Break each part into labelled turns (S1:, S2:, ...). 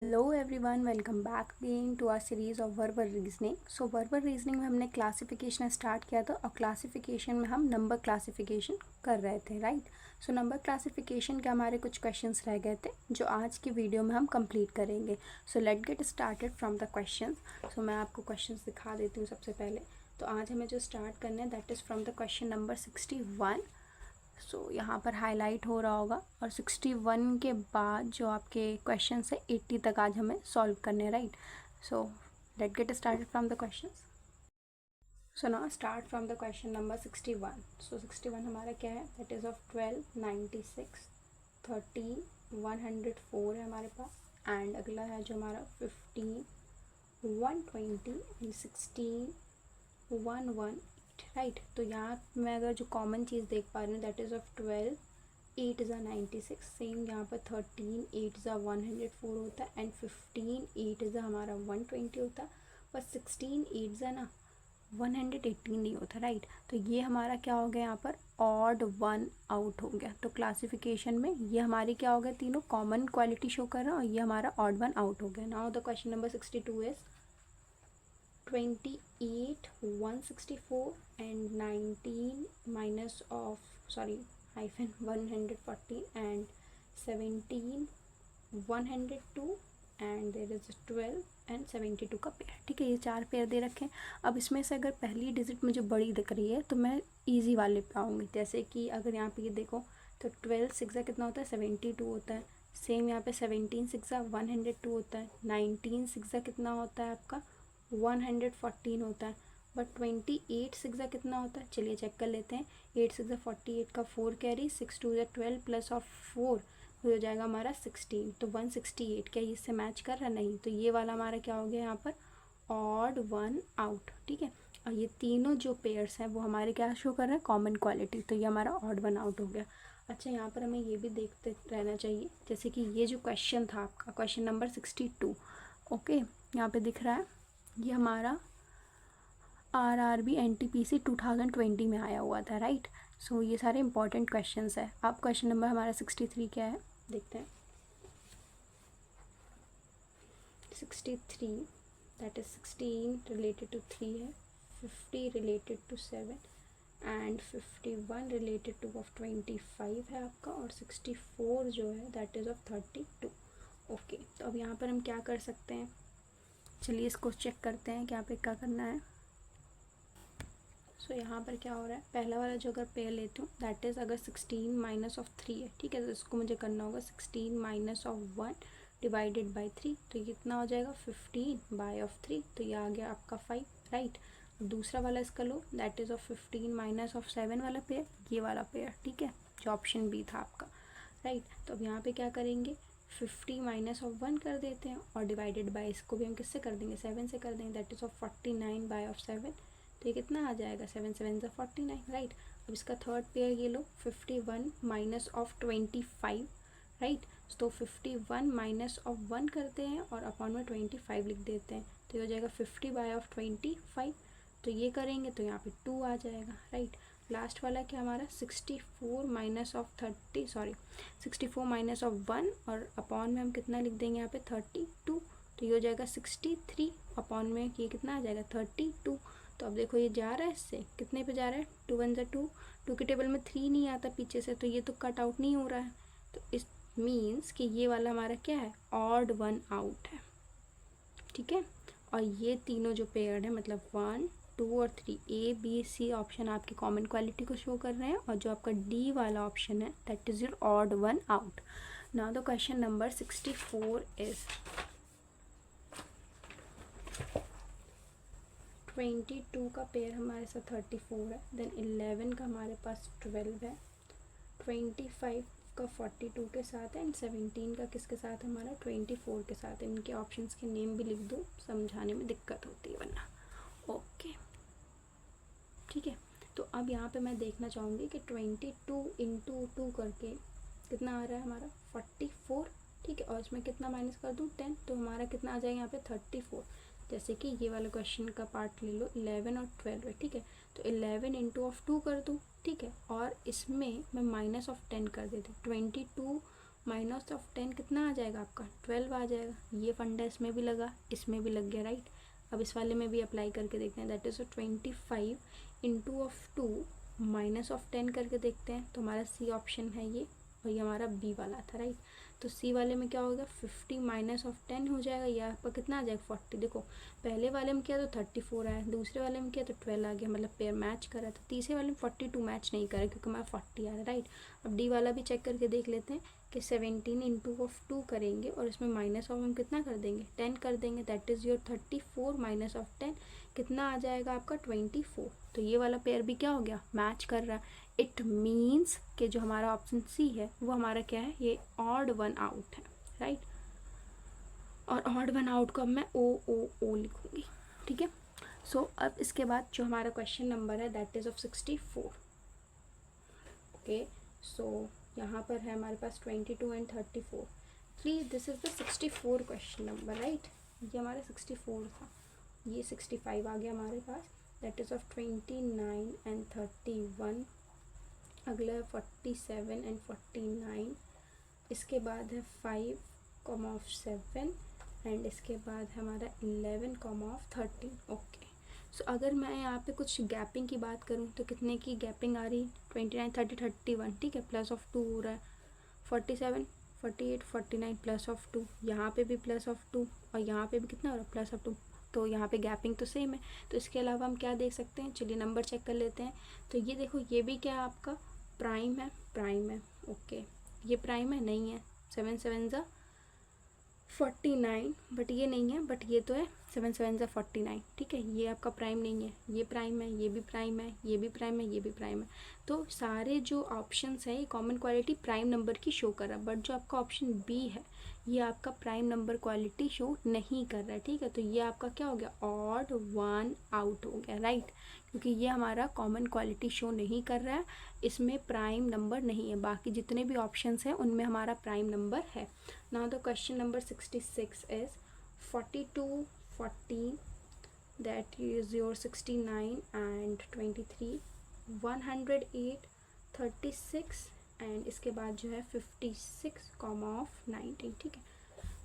S1: Hello everyone, welcome back again to our series of verbal reasoning. So verbal reasoning में हमने classification start किया था और classification में हम नंबर क्लासिफिकेशन कर रहे थे, राइट। सो नंबर क्लासिफिकेशन के हमारे कुछ क्वेश्चंस रह गए थे जो आज की वीडियो में हम कंप्लीट करेंगे। So let get started from the questions. So मैं आपको क्वेश्चंस दिखा देती हूँ सबसे पहले। तो आज हमें जो स्टार्ट करना है that is from the question number 61। सो यहाँ पर हाईलाइट हो रहा होगा और 61 के बाद जो आपके क्वेश्चन है 80 तक आज हमें सॉल्व करने हैं, right. So let get started from the questions. So now start from the question number 61। सो 61 हमारा क्या है, दैट इज़ ऑफ 12, 96, 13, 104 है हमारे पास। एंड अगला है जो हमारा 15, 120 एंड 16, 118, राइट। तो यहाँ मैं अगर जो कॉमन चीज़ देख पा रही हूँ दैट इज़ ऑफ 12, 8 ज़ा 96, सेम यहाँ पर 13, 8 ज़ा 104 होता है एंड 15, 8 ज़ा हमारा 120 होता है। पर 16, 8 ज़ा ना 118 नहीं होता, राइट। तो ये हमारा क्या हो गया, यहाँ पर ऑड वन आउट हो गया। तो क्लासिफिकेशन में ये हमारी क्या हो गया, तीनों कॉमन क्वालिटी शो कर रहा है और ये हमारा ऑड वन आउट हो गया। Now the question number 62 is 28, 164 and 19 minus of hyphen 140 and 17, 102 and there is 12 and 72 का पेयर। ठीक है, ये चार पेयर दे रखे हैं। अब इसमें से अगर पहली डिजिट मुझे बड़ी दिख रही है तो मैं इजी वाले पे आऊँगी। जैसे कि अगर यहाँ पे ये देखो तो 12 सिक्सा कितना होता है, 72 होता है। सेम यहाँ पे 17 सिक्सा 102 होता है। 19 सिक्सा कितना होता है आपका 114 होता है। बट 28 सिक्सा कितना होता है, चलिए चेक कर लेते हैं। 8 सिक्सा 48 का 4 कैरी, 6 2 12 प्लस ऑफ 4 हो जाएगा हमारा 16। तो 168 क्या इससे मैच कर रहा, नहीं। तो ये वाला हमारा क्या हो गया यहाँ पर ऑड वन आउट, ठीक है। और ये तीनों जो पेयर्स हैं वो हमारे क्या शो कर रहे हैं, कॉमन क्वालिटी। तो ये हमारा ऑड वन आउट हो गया। अच्छा, यहाँ पर हमें ये भी देखते रहना चाहिए, जैसे कि ये जो क्वेश्चन था आपका क्वेश्चन नंबर 62, ओके, यहाँ पे दिख रहा है ये हमारा RRB NTPC 2020 में आया हुआ था, राइट। सो ये सारे इंपॉर्टेंट क्वेश्चंस है। अब क्वेश्चन नंबर हमारा 63 क्या है, देखते हैं। 63 दैट इज 16 रिलेटेड टू 3 है, 50 related to 7 and 51 related to of 25 है आपका, और 64 जो है दैट इज़ ऑफ 32। ओके, तो अब यहाँ पर हम क्या कर सकते हैं, चलिए इसको चेक करते हैं कि यहाँ पे क्या करना है। सो यहाँ पर क्या हो रहा है, पहला वाला जो अगर पेयर लेती हूँ दैट इज़ अगर 16 माइनस ऑफ 3 है, ठीक है। तो इसको मुझे करना होगा 16 माइनस ऑफ 1 डिवाइडेड बाई 3। तो ये कितना हो जाएगा 15 बाय ऑफ 3, तो ये आ गया आपका 5, राइट। दूसरा वाला इसका लो that is of 15 minus of 7 वाला पेयर, ये वाला पेयर, ठीक है, जो ऑप्शन बी था आपका, राइट। तो अब यहाँ पे क्या करेंगे, 50 माइनस ऑफ 1 कर देते हैं और डिवाइडेड बाय इसको भी हम किससे कर देंगे, 7 से कर देंगे, that is of 49 by of 7। तो ये कितना आ जाएगा, 7 7 ज़ा 49, राइट। अब इसका थर्ड पेयर ये लो 51 माइनस ऑफ 25, राइट। तो 51 माइनस ऑफ 1 करते हैं और अपॉन में 25 लिख देते हैं, तो ये हो जाएगा 50 बाय ऑफ 25। तो ये करेंगे तो यहाँ पे 2 आ जाएगा, राइट। लास्ट वाला क्या हमारा 64 माइनस ऑफ 64 माइनस ऑफ 1 और अपॉन में हम कितना लिख देंगे यहाँ पे 32। तो ये हो जाएगा 63 अपॉन में ये कितना आ जाएगा 32। तो अब देखो ये जा रहा है, इससे कितने पे जा रहा है, 2 1 ज़ा 2, 2 के टेबल में 3 नहीं आता पीछे से, तो ये तो कट आउट नहीं हो रहा है। तो इस मीन्स कि ये वाला हमारा क्या है, ऑड वन आउट है, ठीक है। और ये तीनों जो पेयर्ड है मतलब 1 2 और 3, ABC ऑप्शन आपकी कॉमन क्वालिटी को शो कर रहे हैं, और जो आपका D वाला ऑप्शन है that is your odd one out. Now the question number 64 is 22 का पेयर हमारे साथ 34 है, देन 11 का हमारे पास 12 है, 25 का 42 के साथ है एंड 17 का किसके साथ है हमारा 24 के साथ है। इनके ऑप्शंस के नेम भी लिख दो, समझाने में दिक्कत होती है वरना, ओके, ठीक है। तो अब यहाँ पे मैं देखना चाहूँगी कि 22 इंटू 2 करके कितना आ रहा है हमारा 44, ठीक है। और इसमें कितना माइनस कर दूँ 10, तो हमारा कितना आ जाएगा यहाँ पे 34। जैसे कि ये वाला क्वेश्चन का पार्ट ले लो, 11 और 12 है, ठीक है। तो 11 इंटू ऑफ 2 कर दूँ, ठीक है, और इसमें मैं माइनस ऑफ 10 कर देती हूँ। 22 माइनस ऑफ 10 कितना आ जाएगा आपका 12 आ जाएगा। ये फंडा इसमें भी लगा, इसमें भी लग गया, राइट। अब इस वाले में भी अप्लाई करके देखते हैं, that is 25 into of 2 minus of 10 करके देखते हैं। तो हमारा सी ऑप्शन है ये, और ये हमारा बी वाला था, राइट। तो सी वाले में क्या होगा 50 माइनस ऑफ 10 हो जाएगा, या आपका कितना आ जाएगा 40। देखो पहले वाले में किया तो 34 आया, दूसरे वाले में किया तो 12 आ गया, मतलब पेयर मैच करा। तो तीसरे वाले में 42 मैच नहीं करा क्योंकि हमारा 40 आ रहा है, राइट। अब डी वाला भी चेक करके देख लेते हैं कि 17 इंटू ऑफ 2 करेंगे और इसमें माइनस ऑफ हम कितना कर देंगे 10 कर देंगे, that is your 34 minus of 10 कितना आ जाएगा आपका 24। तो ये वाला पेयर भी क्या हो गया मैच कर रहा है। इट मीन्स कि जो हमारा ऑप्शन सी है वो हमारा क्या है, ये ऑड वन आउट है, राइट। और ऑड वन आउट को अब मैं ओ लिखूँगी, ठीक है। सो अब इसके बाद जो हमारा क्वेश्चन नंबर है दैट इज़ ऑफ 64। ओके, सो यहाँ पर है हमारे पास 22 and 34। Please this is the 64 question number, right. ये हमारा 64 था, ये 65 आ गया हमारे पास, दैट इज़ ऑफ 29 एंड 31। अगला है 47 एंड 49। इसके बाद है 5 कॉमा ऑफ 7 एंड इसके बाद है हमारा 11 कॉमा ऑफ 13। ओके, सो अगर मैं यहाँ पे कुछ गैपिंग की बात करूँ तो कितने की गैपिंग आ रही, 29 30 31, ठीक है, प्लस ऑफ 2 हो रहा है, 47 48 49 प्लस ऑफ 2, यहाँ पे भी प्लस ऑफ 2 और यहाँ पे भी कितना हो रहा है प्लस ऑफ 2। तो यहाँ पे गैपिंग तो सेम है। तो इसके अलावा हम क्या देख सकते हैं, चलिए नंबर चेक कर लेते हैं। तो ये देखो ये भी क्या है आपका प्राइम है, प्राइम है। ओके, ये प्राइम है नहीं है, 7 7 ज़ा 49, बट ये नहीं है, बट ये तो है 7 7 ज़ा 49, ठीक है। ये आपका प्राइम नहीं है, ये प्राइम है, ये भी प्राइम है, ये भी प्राइम है, ये भी प्राइम है। तो सारे जो ऑप्शंस है ये कॉमन क्वालिटी प्राइम नंबर की शो कर रहा है, बट जो आपका ऑप्शन बी है ये आपका प्राइम नंबर क्वालिटी शो नहीं कर रहा है, ठीक है। तो ये आपका क्या हो गया ऑड वन आउट हो गया, राइट, क्योंकि ये हमारा कॉमन क्वालिटी शो नहीं कर रहा है, इसमें प्राइम नंबर नहीं है। बाकी जितने भी ऑप्शंस हैं उनमें हमारा प्राइम नंबर है। Now the question number 66 is 42 14, that is your 69 and 23, 108 36 and इसके बाद जो है 56 कॉमा ऑफ 19, ठीक है।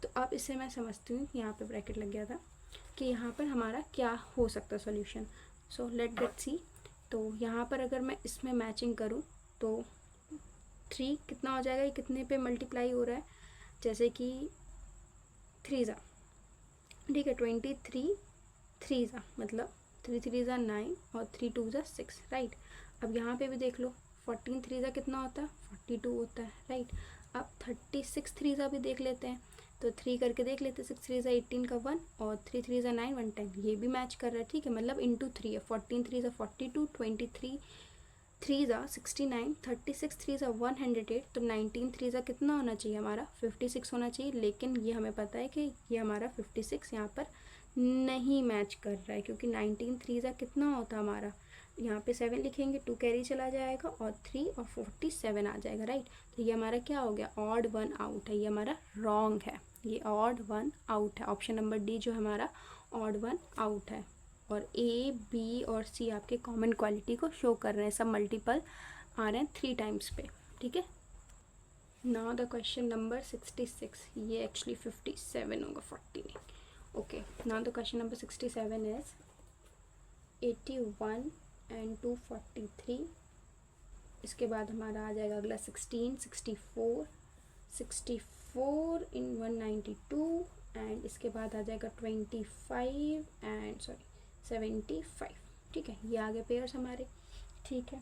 S1: तो अब इससे मैं समझती हूँ, यहाँ पे ब्रैकेट लग गया था, कि यहाँ पर हमारा क्या हो सकता है सॉल्यूशन। सो लेट गेट सी। तो यहाँ पर अगर मैं इसमें मैचिंग करूँ तो 3 कितना हो जाएगा, ये कितने पे मल्टीप्लाई हो रहा है, जैसे कि 3 ज़ा, ठीक है, 23 3 ज़ा मतलब 3 3 ज़ा 9 और 3 2 ज़ा 6, राइट। अब यहाँ पे भी देख लो 14 3 ज़ा कितना होता है 42 होता है, राइट। अब 36 3 ज़ा भी देख लेते हैं, तो 3 करके देख लेते हैं, 6 3 ज़ा 18 का 1 और 3 3 ज़ा 9 1 10, ये भी मैच कर रहा है, ठीक है, मतलब इंटू 3 है। 14 3 ज़ा 42, 23 3 ज़ा 69, 36 3 ज़ा 108, तो 19 3 ज़ा कितना होना चाहिए हमारा 56 होना चाहिए। लेकिन ये हमें पता है कि ये हमारा 56 यहाँ पर नहीं मैच कर रहा है, क्योंकि 19 3 ज़ा कितना होता हमारा, यहाँ पे 7 लिखेंगे 2 कैरी चला जाएगा और 3 और 47 आ जाएगा, राइट। तो ये हमारा क्या हो गया ऑड वन आउट है, ये हमारा रॉन्ग है, ये ऑड वन आउट है। ऑप्शन नंबर डी जो हमारा ऑड वन आउट है, और ए बी और सी आपके कॉमन क्वालिटी को शो कर रहे हैं, सब मल्टीपल आ रहे हैं 3 टाइम्स पे, ठीक है। नाउ द क्वेश्चन नंबर 66, ये एक्चुअली 57 होगा 40 नहीं। Okay, now the question number 67 is 81 and 243। इसके बाद हमारा आ जाएगा अगला 16 64 64 इन 192 एंड इसके बाद आ जाएगा 25 एंड 75, ठीक है। ये आगे पेयर्स हमारे, ठीक है।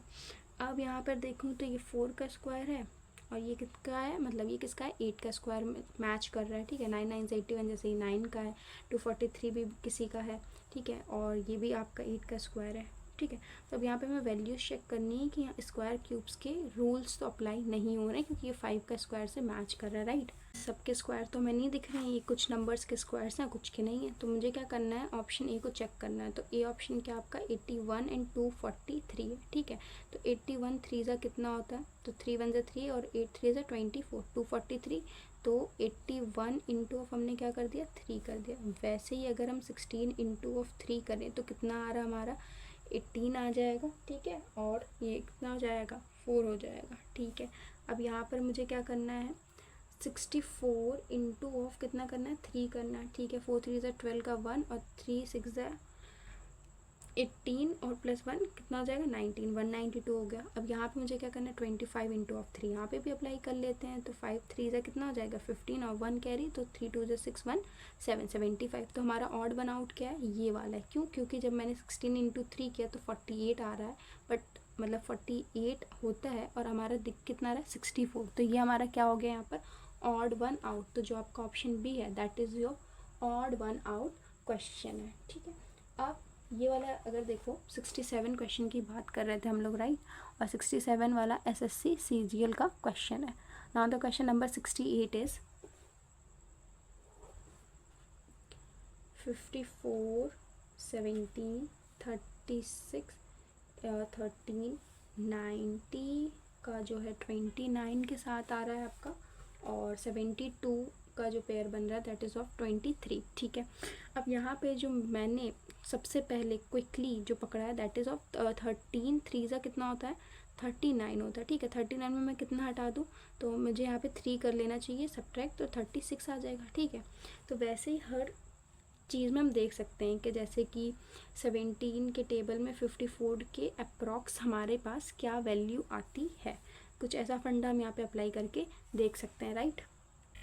S1: अब यहाँ पर देखूँ तो ये 4 का स्क्वायर है और ये किसका है, मतलब ये किसका है 8 का स्क्वायर मैच कर रहा है, ठीक है। 9 9 से 81 जैसे ही 9 का है, 243 भी किसी का है, ठीक है, और ये भी आपका 8 का स्क्वायर है, ठीक है। तो अब यहाँ पे हमें वैल्यूज चेक करनी है कि यहाँ स्क्वायर क्यूब्स के रूल्स तो अप्लाई नहीं हो रहे हैं, क्योंकि ये 5 का स्क्वायर से मैच कर रहा है, राइट। सबके स्क्वायर तो हमें नहीं दिख रहे हैं, ये कुछ नंबर्स के स्क्वायर्स हैं, कुछ के नहीं है। तो मुझे क्या करना है, ऑप्शन ए को चेक करना है। तो ए ऑप्शन क्या आपका 81 एंड 243 है, ठीक है। तो 81 3 ज़ा कितना होता है, तो 3 1 ज़ा 3 और 8 3 ज़ा 24, 243, तो 81 इंटू ऑफ हमने क्या कर दिया 3 कर दिया। वैसे ही अगर हम 16 इंटू ऑफ 3 करें तो कितना आ रहा हमारा 18 आ जाएगा, ठीक है, और ये कितना हो जाएगा 4 हो जाएगा, ठीक है। अब यहाँ पर मुझे क्या करना है, 64 इंटू ऑफ कितना करना है, 3 करना है, ठीक है। 4 3 ज़ा 12 का 1 और 3 6 ज़ा 18 और प्लस 1 कितना हो जाएगा 19, 192 हो गया। अब यहाँ पे मुझे क्या करना है 25 इंटू ऑफ 3 यहाँ पे भी अप्लाई कर लेते हैं। तो 5 3 ज़ा कितना हो जाएगा 15 और 1 कैरी, तो 3 2 ज़ा 6 1 7 75। तो हमारा ऑड वन आउट क्या है, ये वाला है। क्यों, क्योंकि जब मैंने 16 इंटू 3 किया तो 48 आ रहा है, बट मतलब 48 होता है और हमारा दिख कितना आ रहा है 64। तो ये हमारा क्या हो गया यहाँ पर ऑड वन आउट। तो जो आपका ऑप्शन बी है that is your odd one out question है, ठीक है। अब ये वाला अगर देखो 67 क्वेश्चन की बात कर रहे थे हम लोग, राइट, और 67 वाला एसएससी सीजीएल का क्वेश्चन है। Now the question number 68 is 54 17 36 13 90 का जो है 29 के साथ आ रहा है आपका, और 72 का जो पेयर बन रहा है दैट इज़ ऑफ 23, ठीक है। अब यहाँ पे जो मैंने सबसे पहले क्विकली जो पकड़ा है दैट इज़ ऑफ 13 3 ज़ा कितना होता है 39 होता है, ठीक है। 39 में मैं कितना हटा दूँ, तो मुझे यहाँ पे 3 कर लेना चाहिए सब्ट्रैक्ट, तो 36 आ जाएगा, ठीक है। तो वैसे ही हर चीज़ में हम देख सकते हैं कि जैसे कि 17 के टेबल में 54 के अप्रॉक्स हमारे पास क्या वैल्यू आती है, कुछ ऐसा फंडा हम यहाँ पे अप्लाई करके देख सकते हैं, राइट।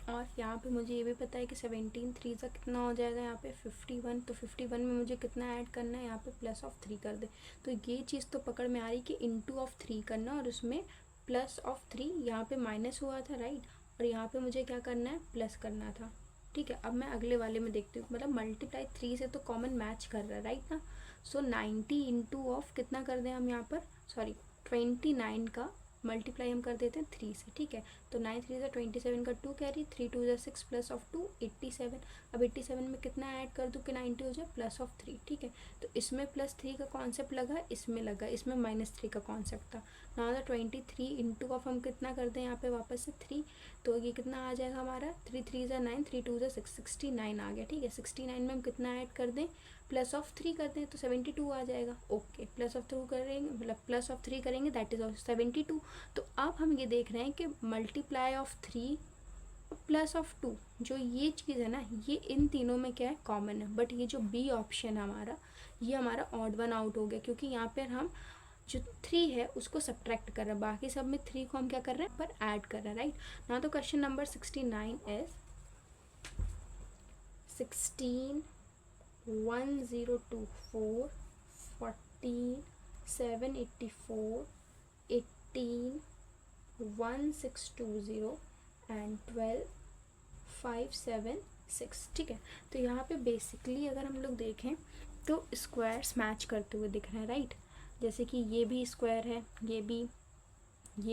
S1: और यहाँ पे मुझे ये भी पता है कि 17 3 सा कितना हो जाएगा यहाँ पे 51, तो 51 में मुझे कितना ऐड करना है यहाँ पे प्लस ऑफ 3 कर दे। तो ये चीज़ तो पकड़ में आ रही कि इंटू ऑफ 3 करना और उसमें प्लस ऑफ 3, यहाँ पे माइनस हुआ था, राइट, और यहाँ पे मुझे क्या करना है प्लस करना था, ठीक है। अब मैं अगले वाले में देखती हूँ, मतलब मल्टीप्लाई 3 से तो कॉमन मैच कर रहा है, राइट ना। सो 90 इंटू ऑफ कितना कर दें हम यहाँ पर, सॉरी 29 का मल्टीप्लाई हम कर देते हैं 3 से, ठीक है। तो 9 3 ज़ा 27 का 2 कैरी, 3 2 ज़ा 6 प्लस ऑफ 2 87। अब 87 में कितना ऐड कर दूँ कि 90 हो जाए प्लस ऑफ 3, ठीक है। तो इसमें प्लस 3 का कॉन्सेप्ट लगा, इसमें लगा, इसमें माइनस 3 का कॉन्सेप्ट था। नाउ द 23 इंटू ऑफ हम कितना कर दें यहाँ पे वापस से 3, तो ये कितना आ जाएगा हमारा 3 3 ज़ा 9 3 2 ज़ा 6 69 आ गया, ठीक है। 69 में हम कितना ऐड कर दें प्लस ऑफ 3 कर दें तो 72 आ जाएगा, ओके। प्लस ऑफ 2 करेंगे, मतलब प्लस ऑफ 3 करेंगे दैट इज ऑफ 72। तो अब हम ये देख रहे हैं कि मल्टीप्लाई ऑफ 3 प्लस ऑफ 2 जो ये चीज़ है ना, ये इन तीनों में क्या है कॉमन है, बट ये जो बी ऑप्शन है हमारा, ये हमारा ऑड वन आउट हो गया, क्योंकि यहाँ पर हम जो 3 है उसको सब्ट्रैक्ट कर रहे हैं, बाकी सब में 3 को हम क्या कर रहे हैं पर ऐड कर रहे हैं, राइट ना। तो क्वेश्चन नंबर 69 इज 16 1024 14 784 18 1620 एंड 12 576, ठीक है। तो यहाँ पे बेसिकली अगर हम लोग देखें तो स्क्वायर्स मैच करते हुए दिख रहे हैं, राइट। जैसे कि ये भी स्क्वायर है, ये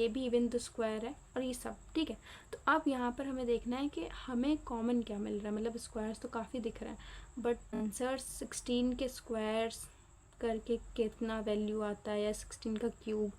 S1: भी इवन द स्क्वायर है, और ये सब, ठीक है। तो अब यहाँ पर हमें देखना है कि हमें कॉमन क्या मिल रहा है, मतलब स्क्वायर्स तो काफ़ी दिख रहे हैं, बट आंसर 16 के स्क्वायर्स करके कितना वैल्यू आता है, या 16 का क्यूब,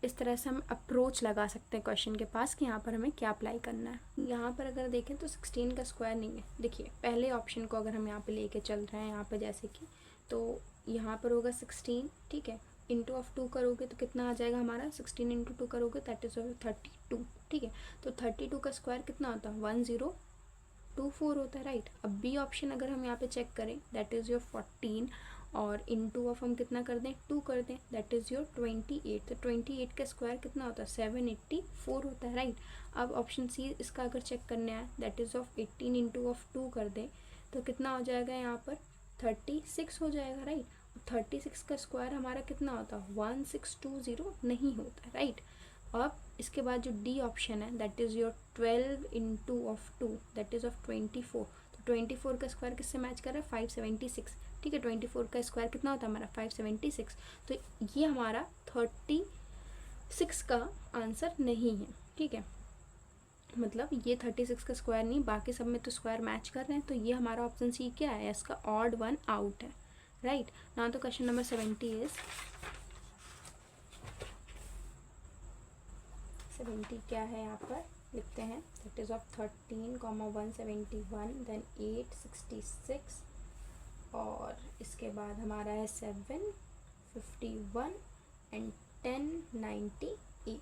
S1: इस तरह से हम अप्रोच लगा सकते हैं क्वेश्चन के पास कि यहाँ पर हमें क्या अप्लाई करना है। यहाँ पर अगर देखें तो 16 का स्क्वायर नहीं है, देखिए पहले ऑप्शन को अगर हम यहाँ पे लेके चल रहे हैं यहाँ पर, जैसे कि तो यहाँ पर होगा 16, ठीक है, इंटू ऑफ 2 करोगे तो कितना आ जाएगा हमारा 16 इंटू 2 करोगे दैट इज 32, ठीक है। तो 32 का स्क्वायर कितना होता है 1024 होता है, राइट। अब बी ऑप्शन अगर हम यहाँ पे चेक करें दैट इज़ योर 14, और इंटू ऑफ हम कितना कर दें 2 कर दें दैट इज़ योर 28। तो 28 का स्क्वायर कितना होता है 784 होता है, राइट। अब ऑप्शन सी इसका अगर चेक करने आए that is of 18 into of 2 कर दें तो कितना हो जाएगा यहाँ पर 36 हो जाएगा, राइट। 36 का स्क्वायर हमारा कितना होता है 1620 नहीं होता है, राइट। अब इसके बाद जो डी ऑप्शन है that is your 12 into of 2 that is of 24। तो 24 का स्क्वायर किससे मैच कर रहा है 576, ठीक है। 24 का स्क्वायर कितना होता है हमारा 576। तो ये हमारा 36 का आंसर नहीं है, ठीक है। मतलब ये 36 का स्क्वायर नहीं, बाकी सब में तो स्क्वायर मैच कर रहे हैं, तो ये हमारा ऑप्शन सी क्या है, इसका ऑड वन आउट है, राइट ना। तो क्वेश्चन नंबर 70 इज 70 क्या है यहाँ पर लिखते हैं दैट इज ऑफ 13, 171 देन 866, और इसके बाद हमारा है 7 51 एंड 1098।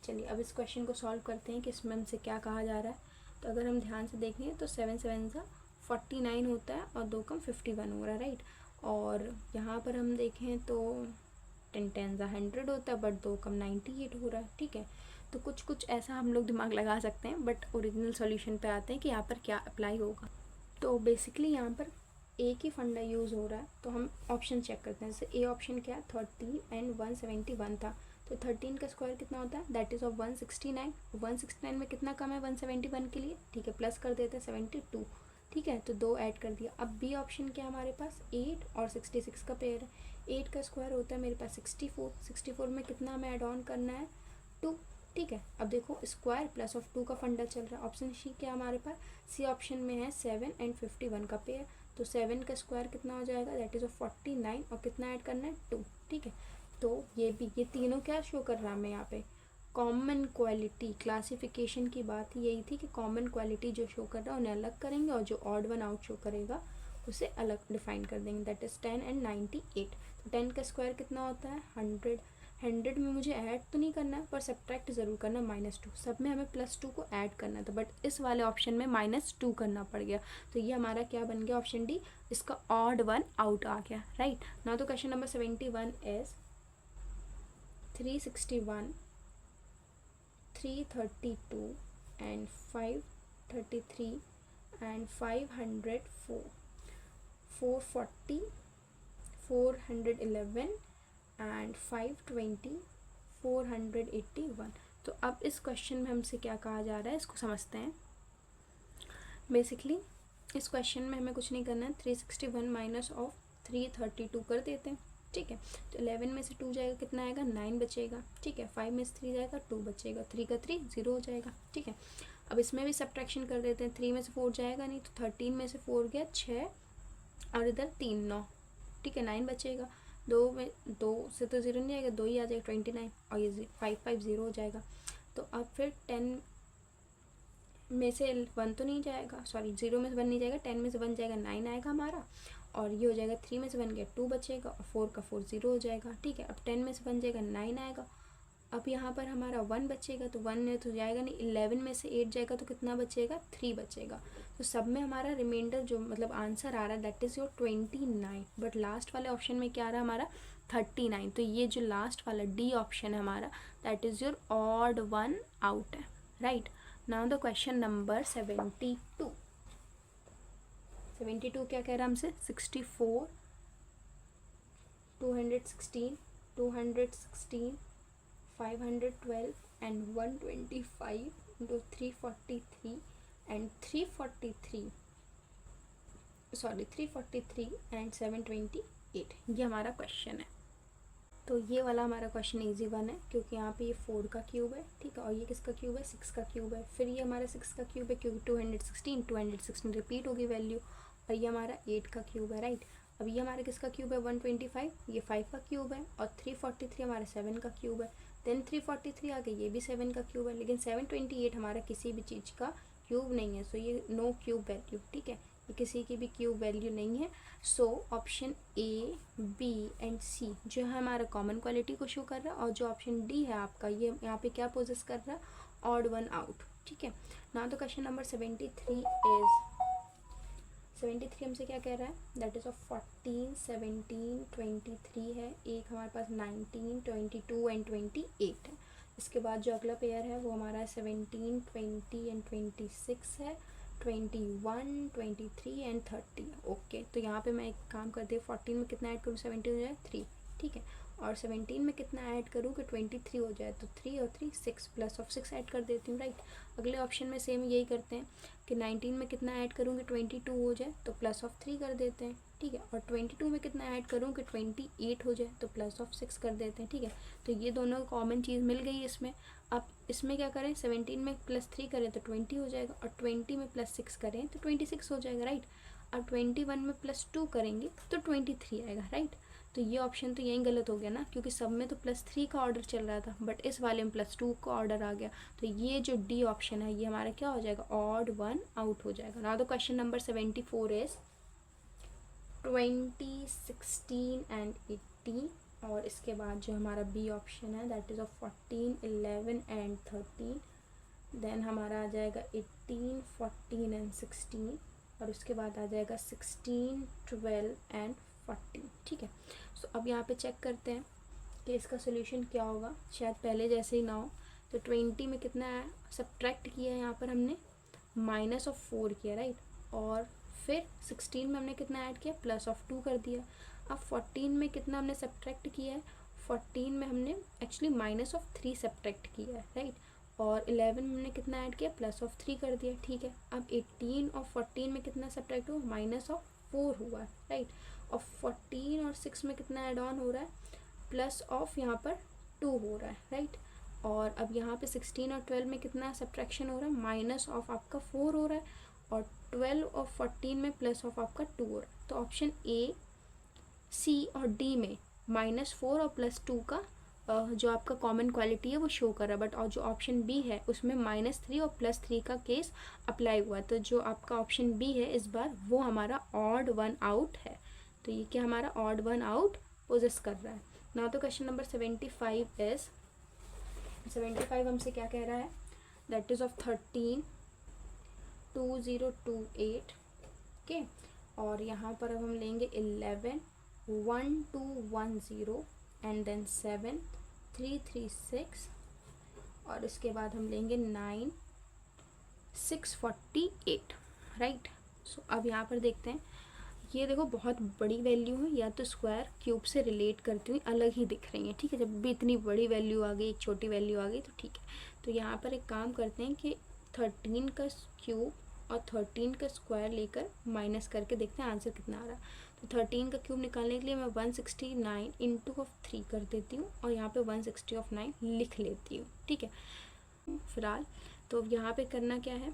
S1: चलिए अब इस क्वेश्चन को सॉल्व करते हैं कि इसमें हमसे क्या कहा जा रहा है। तो अगर हम ध्यान से देखें तो 7 7 सा 49 होता है और 2 कम 51 हो रहा है, राइट। और यहाँ पर हम देखें तो 10 10 सा 100 होता है, बट 2 कम 98 हो रहा है, ठीक है। तो कुछ कुछ ऐसा हम लोग दिमाग लगा सकते हैं, बट ओरिजिनल सॉल्यूशन पे आते हैं कि यहाँ पर क्या अप्लाई होगा। तो बेसिकली यहाँ पर एक ही फंडा यूज़ हो रहा है, तो हम ऑप्शन चेक करते हैं। जैसे ए ऑप्शन क्या है, 13 एंड 171 था, तो 13 का स्क्वायर कितना होता है, दैट इज़ ऑफ 169। 169 में कितना कम है 171 के लिए, ठीक है, प्लस कर देते हैं 72, ठीक है, तो 2 ऐड कर दिया। अब बी ऑप्शन क्या है हमारे पास, 8 और 66 का पेयर है। 8 का स्क्वायर होता है मेरे पास 64, 64 में कितना हमें ऐड ऑन करना है, 2, ठीक है। अब देखो स्क्वायर प्लस ऑफ 2 का फंडा चल रहा है। ऑप्शन सी क्या हमारे पास, सी ऑप्शन में है 7 एंड 51 का पेयर, तो 7 का स्क्वायर कितना हो जाएगा, दैट इज़ ऑफ 49, और कितना ऐड करना है 2, ठीक है। तो ये तीनों क्या शो कर रहा है हमें यहाँ पे, कॉमन क्वालिटी। क्लासिफिकेशन की बात यही थी कि कॉमन क्वालिटी जो शो कर रहा है उन्हें अलग करेंगे, और जो ऑड वन आउट शो करेगा उसे अलग डिफाइन कर देंगे, दैट इज़ 10 एंड 98। तो 10 का स्क्वायर कितना होता है 100। 100 में मुझे ऐड तो नहीं करना है, पर सब्ट्रैक्ट ज़रूर करना, -2। सब में हमें +2 को ऐड करना था, बट इस वाले ऑप्शन में -2 करना पड़ गया। तो ये हमारा क्या बन गया, ऑप्शन डी, इसका ऑड वन आउट आ गया, राइट। नाउ तो question number 71 is 361, 332 and 533 and 504, 440, 411 and 520, 481। तो अब इस क्वेश्चन में हमसे क्या कहा जा रहा है, इसको समझते हैं। बेसिकली इस क्वेश्चन में हमें कुछ नहीं करना है, 361 माइनस ऑफ 332 कर देते हैं, ठीक है। तो 11 में से 2 जाएगा, कितना आएगा 9 बचेगा, ठीक है। 5 में से 3 जाएगा 2 बचेगा, 3 का 3 0 हो जाएगा, ठीक है। अब इसमें भी सब्ट्रैक्शन कर देते हैं, 3 में से 4 जाएगा नहीं, तो 13 में से 4 गया 6, और इधर 3 9, ठीक है, 9 बचेगा। 2 में 2 से तो 0 नहीं आएगा, 2 ही आ जाएगा 29, और ये 5 5 0 हो जाएगा। तो अब फिर 10 में से 1 तो नहीं जाएगा, सॉरी 0 में से 1 नहीं जाएगा, 10 में से 1 जाएगा 9 आएगा हमारा, और ये हो जाएगा 3 में से 1 गया 2 बचेगा, और 4 का 4 0 हो जाएगा, ठीक है। अब 10 में से 1 जाएगा 9 आएगा। अब यहाँ पर हमारा 1 बचेगा, तो 1 में तो जाएगा नहीं, 11 में से 8 जाएगा तो कितना बचेगा 3 बचेगा। तो सब में हमारा रिमाइंडर जो मतलब आंसर आ रहा है that is your 29, but last वाले ऑप्शन में क्या आ रहा है हमारा 39। तो ये जो लास्ट वाला डी ऑप्शन है हमारा, that is your odd one out है, right. Now the question number 72। 72 क्या कह रहा है हमसे, 64, 216, 216, 512 and 125 into 343 and 343 and 728, ये हमारा क्वेश्चन है। तो ये वाला हमारा क्वेश्चन इजी वन है, क्योंकि यहाँ पे ये 4 का क्यूब है, ठीक है, और ये किसका क्यूब है 6 का क्यूब है। फिर ये हमारा 6 का क्यूब है, क्योंकि 216 रिपीट होगी वैल्यू, और ये हमारा 8 का क्यूब है, राइट। अब ये हमारा किसका क्यूब है 125, ये 5 का क्यूब है, और 343 हमारा 7 का क्यूब है। देन 343 आ गया, ये भी 7 का क्यूब है, लेकिन 728 हमारा किसी भी चीज़ का क्यूब नहीं है, सो ये नो क्यूब वैल्यू, ठीक है, ये किसी की भी क्यूब वैल्यू नहीं है। So option A, B and C जो है हमारा कॉमन क्वालिटी को शो कर रहा है, और जो ऑप्शन डी है आपका ये यहाँ पे क्या पोजेस कर रहा है, ऑड वन आउट, ठीक है। नाउ तो क्वेश्चन नंबर 73 इज 73 हमसे क्या कह रहा है, दैट इज़ ऑफ 14, 17, 23 है, एक हमारे पास 19, 22 एंड 28 है। इसके बाद जो अगला पेयर है वो हमारा 17, 20 एंड 26 है, 21, 23 एंड 30 है, ओके। तो यहाँ पे मैं एक काम करती हूँ, 14 में कितना ऐड करूँ 17 हो जाए 3, ठीक है, और 17 में कितना ऐड करूँ कि 23 हो जाए, तो 3 और 3 6, प्लस ऑफ 6 ऐड कर देती हूँ, राइट। अगले ऑप्शन में सेम यही करते हैं कि 19 में कितना ऐड करूँ कि 22 हो जाए, तो प्लस ऑफ 3 कर देते हैं, ठीक है, और 22 में कितना ऐड करूँ कि 28 हो जाए, तो प्लस ऑफ 6 कर देते हैं, ठीक है। तो ये दोनों कॉमन चीज़ मिल गई इसमें। अब इसमें क्या करें, 17 में +3 करें तो 20 हो जाएगा, और 20 में +6 करें तो 26 हो जाएगा, राइट। और 21 में +2 करेंगे तो 23 आएगा, राइट। तो ये ऑप्शन तो यहीं गलत हो गया ना, क्योंकि सब में तो +3 का ऑर्डर चल रहा था, बट इस वाले में +2 का ऑर्डर आ गया। तो ये जो डी ऑप्शन है ये हमारा क्या हो जाएगा, ऑड वन आउट हो जाएगा। Now the question number 74 is 20, 16 and 18, और इसके बाद जो हमारा बी ऑप्शन है that is of 14, 11 and 13, then हमारा आ जाएगा 18, 14 एंड 16, और उसके बाद आ जाएगा 16, 12 एंड 14। ठीक है, सो अब यहाँ पे चेक करते हैं कि इसका सोल्यूशन क्या होगा। शायद पहले जैसे ही ना हो। तो 20 में कितना है, सब्ट्रैक्ट किया है यहाँ पर हमने, -4 किया, राइट। और फिर 16 में हमने कितना ऐड किया, +2 कर दिया। अब 14 में कितना हमने सब्ट्रैक्ट किया है, 14 में हमने एक्चुअली -3 सब्ट्रैक्ट किया है, राइट। और 11 में हमने कितना ऐड किया, +3 कर दिया। ठीक है, अब 18 और 14 में कितना सब्ट्रैक्ट हुआ, -4 हुआ, राइट। और 14 और 6 में कितना ऐड ऑन हो रहा है, यहाँ पर 2 हो रहा है, राइट। और अब यहाँ पे 16 और 12 में कितना सब्ट्रैक्शन हो रहा है, आपका 4 हो रहा है। और 12 और 14 में आपका 2 हो रहा है। तो ऑप्शन ए, सी और डी में -4 और +2 का जो आपका कॉमन क्वालिटी है वो शो कर रहा है। बट और जो ऑप्शन बी है उसमें -3 और +3 का केस अप्लाई हुआ है। तो जो आपका ऑप्शन बी है इस बार वो हमारा ऑड वन आउट है। तो ये क्या हमारा ऑड वन आउट पोजेस कर रहा है। ना तो क्वेश्चन नंबर 75 इज 75 हमसे क्या कह रहा है, दैट इज ऑफ 13, 2028। ओके, और यहाँ पर अब हम लेंगे 11, 1210 एंड देन 7, 336, और इसके बाद हम लेंगे 9, 648, राइट। सो अब यहाँ पर देखते हैं, ये देखो बहुत बड़ी वैल्यू है, या तो स्क्वायर क्यूब से रिलेट करती हुई अलग ही दिख रही है। ठीक है, जब भी इतनी बड़ी वैल्यू आ गई, एक छोटी वैल्यू आ गई तो ठीक है। तो यहाँ पर एक काम करते हैं कि 13 का क्यूब और 13 का स्क्वायर लेकर माइनस करके देखते हैं आंसर कितना आ रहा है। तो 13 का क्यूब निकालने के लिए मैं 169 इंटू 3 कर देती हूँ, और यहाँ पे 160/9 लिख लेती हूँ। ठीक है, फिलहाल तो यहाँ पे करना क्या है,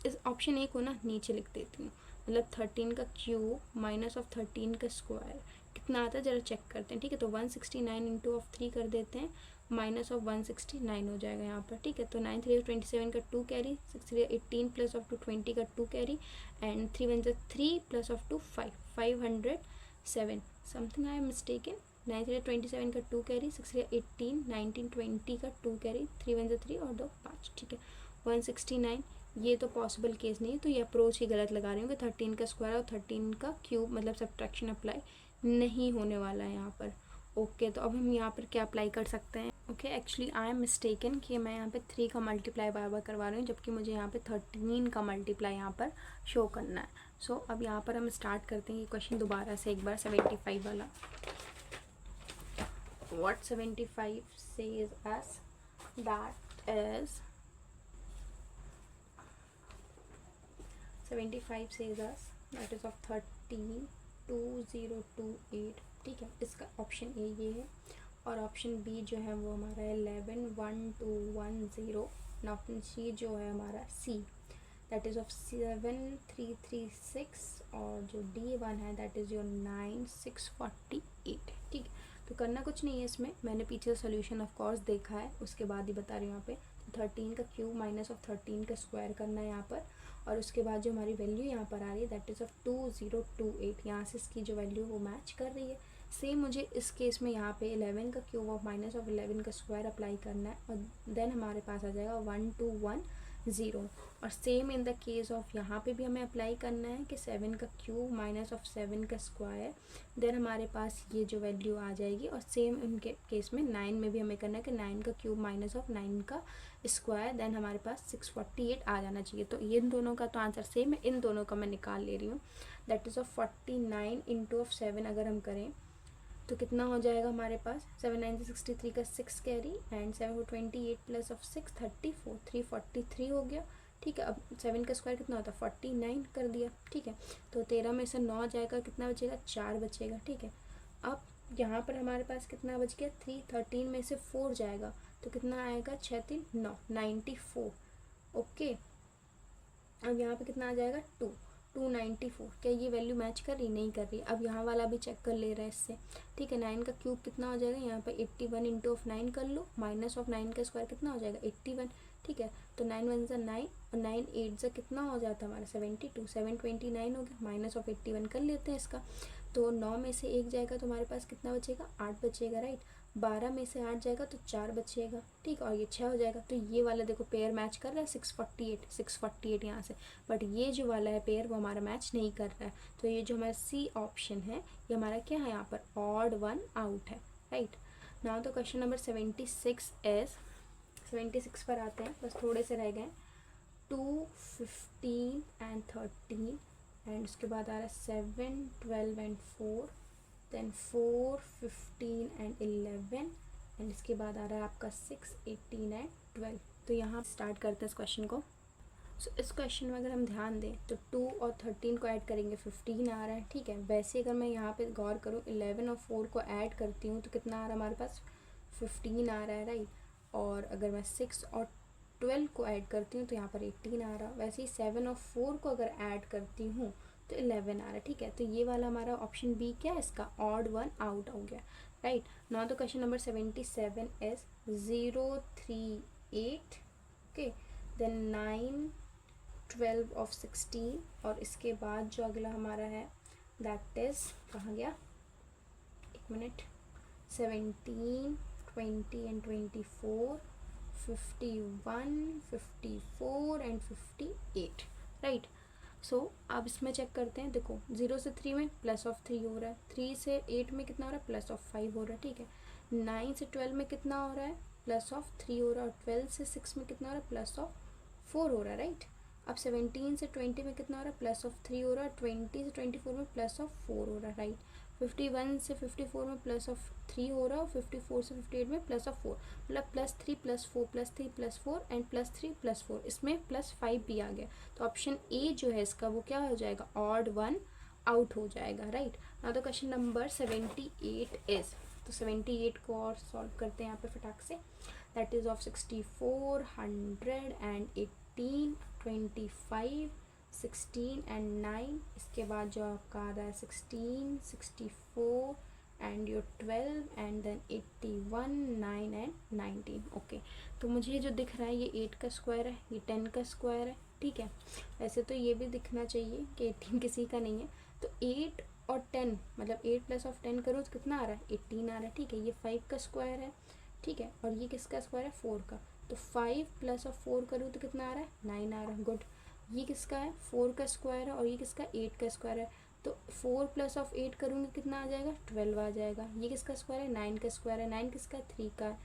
S1: इस ऑप्शन ए को ना नीचे लिख देती हूँ। मतलब 13 का क्यूब -13 का स्क्वायर कितना आता है जरा चेक करते हैं। ठीक है, तो 169 इंटू 3 कर देते हैं, -169 हो जाएगा यहाँ पर। ठीक है, तो 9 3 27 का 2 कैरी, 6 3 18 +2 20 का 2 carry, and 3 1 3 +2 5, 507 something I am mistaken. 9 3 27 का 2 कैरी, 6 3 18 19 20 का 2 कैरी, 3 1 3 और 2 5। ठीक है, 169 ये तो पॉसिबल केस नहीं है, तो ये अप्रोच ही गलत लगा रही हूँ कि 13 का स्क्वायर और 13 का क्यूब मतलब सब्ट्रैक्शन अप्लाई नहीं होने वाला है यहाँ पर। ओके, तो अब हम यहाँ पर क्या अप्लाई कर सकते हैं। Okay, actually I am mistaken कि मैं यहाँ पे 3 का मल्टीप्लाई बार बार करवा रही हूँ, जबकि मुझे यहाँ पे 13 का मल्टीप्लाई यहाँ पर शो करना है। सो अब यहाँ पर हम स्टार्ट करते हैं ये क्वेश्चन दोबारा से एक बार 75 वाला। What 75 says us, that is 75 says us that is of 13, 2028। ठीक है, इसका ऑप्शन ए ये है, और ऑप्शन बी जो है वो हमारा 11, 1210, और ऑप्शन सी जो है हमारा सी दैट इज़ ऑफ 7, 336, और जो D1 है दैट इज़ योर 9, 648। ठीक है, तो करना कुछ नहीं है इसमें, मैंने पीछे सोल्यूशन ऑफ कोर्स देखा है, उसके बाद ही बता रही हूँ यहाँ पे। 13 का क्यूब -13 का स्क्वायर करना है यहाँ पर, और उसके बाद जो हमारी वैल्यू यहाँ पर आ रही है दैट इज़ ऑफ 2028। यहाँ से इसकी जो वैल्यू वो मैच कर रही है। सेम मुझे इस केस में यहाँ पे 11 का क्यूब और -11 का स्क्वायर अप्लाई करना है, और देन हमारे पास आ जाएगा 1210। और same in the case of यहाँ पे भी हमें अप्लाई करना है कि 7 का क्यूब -7 का स्क्वायर, देन हमारे पास ये जो वैल्यू आ जाएगी। और सेम इनके केस में 9 में भी हमें करना है कि 9 का क्यूब -9 का स्क्वायर, देन हमारे पास 648 आ जाना चाहिए। तो इन दोनों का तो आंसर सेम है, इन दोनों का मैं निकाल ले रही हूँ। दैट इज़ ऑफ 49 इंटू 7 अगर हम करें तो कितना हो जाएगा हमारे पास, 7 9 63 का 6 कैरी, एंड 7 को 28 प्लस ऑफ 6 34, 343 हो गया। ठीक है, अब 7 का स्क्वायर कितना होता है 49 कर दिया। ठीक है, तो 13 में से 9 जाएगा, कितना बचेगा 4 बचेगा। ठीक है, अब यहाँ पर हमारे पास कितना बच गया 3, 13 में से 4 जाएगा तो कितना आएगा 6 3 9, 94। ओके, अब यहाँ पे कितना आ जाएगा 294। क्या ये वैल्यू मैच कर रही, नहीं कर रही। अब यहाँ वाला भी चेक कर ले रहा है इससे। ठीक है, 9 का क्यूब कितना हो जाएगा यहाँ पे 81 इंटू 9 कर लो, -9 का स्क्वायर कितना हो जाएगा 81। ठीक है, तो 9 1 ज़ा 9 और 9 8 ज़ा कितना हो जाता है हमारा 72, 729 हो गया, -81 कर लेते हैं इसका। तो 9 में से 1 जाएगा तो हमारे पास कितना बचेगा, 8 बचेगा, राइट। 12 में से 8 जाएगा तो 4 बचेगा, ठीक। और ये 6 हो जाएगा। तो ये वाला देखो पेयर मैच कर रहा है 648 यहाँ से, बट ये जो वाला है पेयर वो हमारा मैच नहीं कर रहा है। तो ये जो हमारा सी ऑप्शन है ये हमारा क्या है यहाँ पर, ऑड वन आउट है, राइट। नाउ तो क्वेश्चन नंबर 76 इज, 76 पर आते हैं, बस थोड़े से रह गए। 2, 15 एंड 13 एंड उसके बाद आ रहा है 7, 12 एंड 4, देन 4, 15 एंड 11 एंड इसके बाद आ रहा है आपका 6, 18 एंड 12। तो यहाँ स्टार्ट करते हैं इस क्वेश्चन को। सो इस क्वेश्चन में अगर हम ध्यान दें तो 2 और 13 को ऐड करेंगे 15 आ रहा है, ठीक है। वैसे अगर मैं यहाँ पे गौर करूँ 11 और 4 को ऐड करती हूँ तो कितना आ रहा है हमारे पास, 15 आ रहा है, राइट। और अगर मैं 6 और 12 को ऐड करती हूँ तो यहाँ पर 18 आ रहा है। वैसे ही 7 और 4 को अगर ऐड करती हूँ तो 11 आ रहा है, ठीक है। तो ये वाला हमारा ऑप्शन बी क्या है इसका, ऑड वन आउट हो गया, राइट। नाउ तो question number 77 is 0, 3, 8, okay, then 9, 12 of 16 और इसके बाद जो अगला हमारा है दैट इज कहाँ गया, एक मिनट, 17, 20 एंड 24, 51, 54 एंड 58, राइट। सो अब इसमें चेक करते हैं। देखो 0 से 3 में प्लस ऑफ 3 हो रहा है, 3 से 8 में कितना हो रहा है, प्लस ऑफ 5 हो रहा है, ठीक है। 9 से 12 में कितना हो रहा है, प्लस ऑफ 3 हो रहा है। और 12 से 6 में कितना हो रहा है, प्लस ऑफ 4 हो रहा है, राइट। अब 17 से 20 में कितना हो रहा है, प्लस ऑफ 3 हो रहा है। 20 से 24 में प्लस ऑफ 4 हो रहा है, राइट। 51 से 54 में प्लस ऑफ 3 हो रहा है और 54 से 58 में प्लस ऑफ 4, मतलब +3 + 4 +3 + 4 एंड +3 + 4, इसमें +5 भी आ गया। तो ऑप्शन ए जो है इसका वो क्या हो जाएगा, ऑड वन आउट हो जाएगा, right. Now the question number 78 is, तो 78 को और सॉल्व करते हैं यहाँ पे फटाक से। That is of 64, 100 and 18, 25, 16 and 9, इसके बाद जो आपका आ रहा है 16, 64 and your 12 and then 81, 9 and 19, okay. तो मुझे ये जो दिख रहा है ये 8 का स्क्वायर है, ये 10 का स्क्वायर है, ठीक है। वैसे तो ये भी दिखना चाहिए कि 18 किसी का नहीं है। तो 8 और 10 मतलब 8 प्लस ऑफ 10 करो तो कितना आ रहा है, 18 आ रहा है, ठीक है। ये 5 का स्क्वायर है, ठीक है। और ये किसका स्क्वायर है, 4 का। तो 5 प्लस ऑफ 4 करूँ तो कितना आ रहा है, 9 आ रहा है, गुड। ये किसका है, 4 का स्क्वायर है और ये किसका 8 का स्क्वायर है। तो 4 प्लस ऑफ 8 करूँगी कितना आ जाएगा, 12 आ जाएगा। ये किसका स्क्वायर है, 9 का स्क्वायर है। 9 किसका, 3 का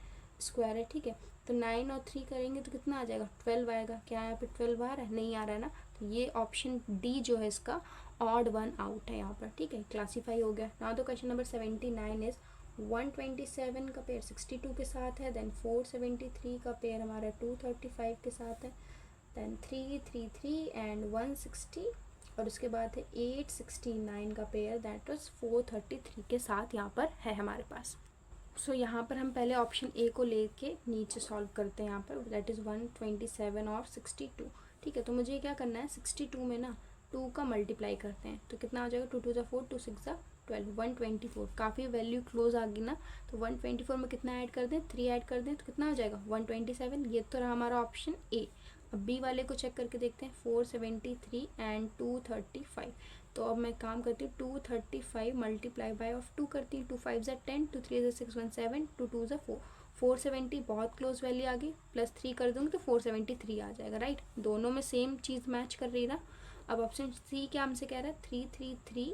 S1: स्क्वायर है, ठीक है। तो 9 और 3 करेंगे तो कितना आ जाएगा, 12 आएगा। क्या यहाँ पे 12 आ रहा है, नहीं आ रहा है ना। तो ये ऑप्शन डी जो है इसका ऑड वन आउट है यहाँ पर, ठीक है, क्लासीफाई हो गया। नाउ तो क्वेश्चन नंबर 79 इज 127 का पेयर 62 के साथ है, देन 473 का पेयर हमारा 235 के साथ है, देन 333 एंड 160 और उसके बाद है 869 का पेयर दैट वाज 433 के साथ यहाँ पर है हमारे पास। सो यहाँ पर हम पहले ऑप्शन ए को लेके नीचे सॉल्व करते हैं यहाँ पर, दैट इज़ 127 और 62, ठीक है। तो मुझे क्या करना है, 62 में ना 2 का मल्टीप्लाई करते हैं तो कितना आ जाएगा, 2 2 4, 2 6 12, 124। काफ़ी वैल्यू क्लोज आ गई ना। तो 124 में कितना ऐड कर दें, 3 ऐड कर दें तो कितना हो जाएगा, 127। ये तो रहा हमारा ऑप्शन ए। अब बी वाले को चेक करके देखते हैं, 473 एंड 235। तो अब मैं काम करती हूँ 235 मल्टीप्लाई बाय ऑफ 2 करती हूँ, 2 5 ज़ा 10, 2 3 ज़ा 6 1 7, 2 2 ज़ा 4, 470 बहुत क्लोज वैल्यू आ गई, +3 कर दूँगी तो 473 आ जाएगा, राइट। दोनों में सेम चीज़ मैच कर रही ना। अब ऑप्शन सी क्या हमसे कह रहा है, 333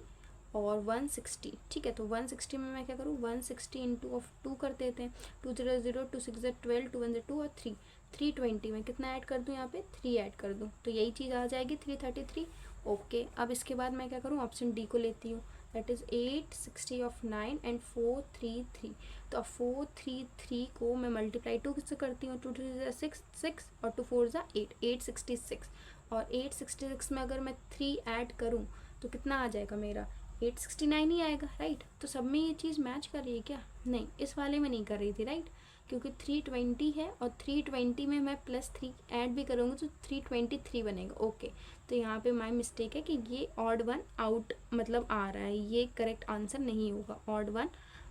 S1: और 160, ठीक है। तो 160 में मैं क्या करूँ, 160 इंटू ऑफ 2 कर देते हैं, 2 0 0, 2 6 12, 2 1 2 और 3, 320 में कितना ऐड कर दूँ, यहाँ पे 3 ऐड कर दूँ तो यही चीज़ आ जाएगी 333, ओके। अब इसके बाद मैं क्या करूँ, ऑप्शन डी को लेती हूँ, दैट इज़ 860 ऑफ 9 एंड 433। तो अब 433 को मैं मल्टीप्लाई 2 किससे करती हूँ, 2 2 ज़ा 6 6 और 2 4 ज़ा 8, 866। और 866 में अगर मैं 3 ऐड करूँ तो कितना आ जाएगा मेरा, 869 ही आएगा, राइट। तो सब में ये चीज़ मैच कर रही है क्या, नहीं, इस वाले में नहीं कर रही थी, राइट, क्योंकि 320 है और 320 में मैं +3 ऐड भी करूँगी तो 323 बनेगा, ओके। तो यहाँ पे माय मिस्टेक है कि ये ऑड वन आउट मतलब आ रहा है, ये करेक्ट आंसर नहीं होगा, ऑड वन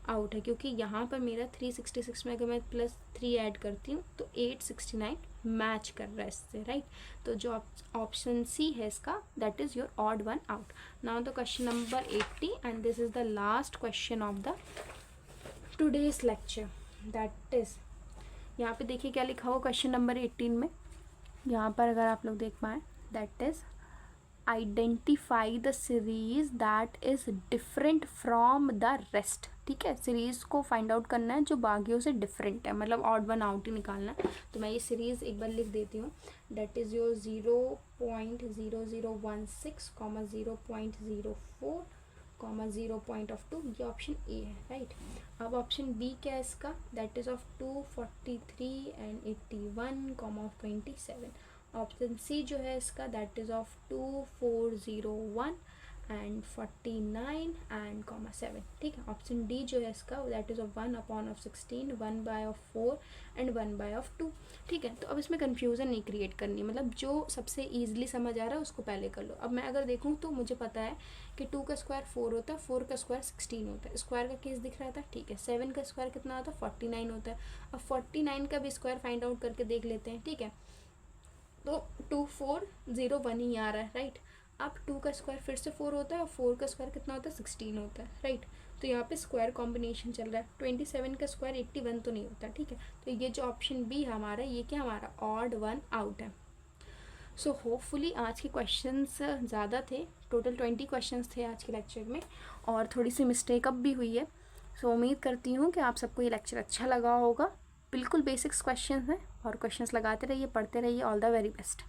S1: आउट है, क्योंकि यहाँ पर मेरा 366 में अगर मैं +3 ऐड करती हूँ तो 869 मैच कर रहा है इससे, राइट। तो जो ऑप्शन सी है इसका, that is your odd one out. Now the question number 80 and this is the last question of the today's lecture, that is, यहाँ पे देखिए क्या लिखा हुआ क्वेश्चन नंबर 18 में। यहाँ पर अगर आप लोग देख पाएँ, that is identify the series that is different from the rest. ठीक है, सीरीज को फाइंड आउट करना है जो बाकियों से डिफरेंट है, मतलब ऑड वन आउट ही निकालना है। तो मैं ये सीरीज एक बार लिख देती हूँ, that is your 0.0016 comma 0.04 comma 0.2, ये ऑप्शन ए है, राइट। अब ऑप्शन बी क्या है इसका, that is of 243 and 81 comma of 27। Option C जो है इसका, that is of 2401 and 49 and comma 7। ठीक है, ऑप्शन डी जो है इसका, दैट इज ऑफ 1/16, 1/4 एंड 1/2। ठीक है, तो अब इसमें कन्फ्यूज़न नहीं क्रिएट करनी, मतलब जो सबसे ईजिली समझ आ रहा है उसको पहले कर लो। अब मैं अगर देखूँ तो मुझे पता है कि 2 का स्क्वायर 4 होता है, 4 का स्क्वायर 16 होता है, स्क्वायर का केस दिख रहा था। ठीक है, 7 का स्क्वायर कितना होता है, 49 होता है। अब 49 का भी स्क्वायर फाइंड आउट करके देख लेते हैं। ठीक है, तो 2401 ही आ रहा है, राइट। अब 2 का स्क्वायर फिर से 4 होता है और 4 का स्क्वायर कितना होता है, 16 होता है, राइट। तो यहाँ पे स्क्वायर कॉम्बिनेशन चल रहा है। 27 का स्क्वायर 81 तो नहीं होता, ठीक है। तो ये जो ऑप्शन बी हमारा, ये क्या हमारा ऑड वन आउट है। सो होपफुली आज के क्वेश्चंस ज़्यादा थे, टोटल 20 क्वेश्चंस थे आज के लेक्चर में, और थोड़ी सी मिस्टेक अब भी हुई है। सो उम्मीद करती हूँ कि आप सबको ये लेक्चर अच्छा लगा होगा। बिल्कुल बेसिक्स क्वेश्चंस हैं, और क्वेश्चंस लगाते रहिए, पढ़ते रहिए। All the very best.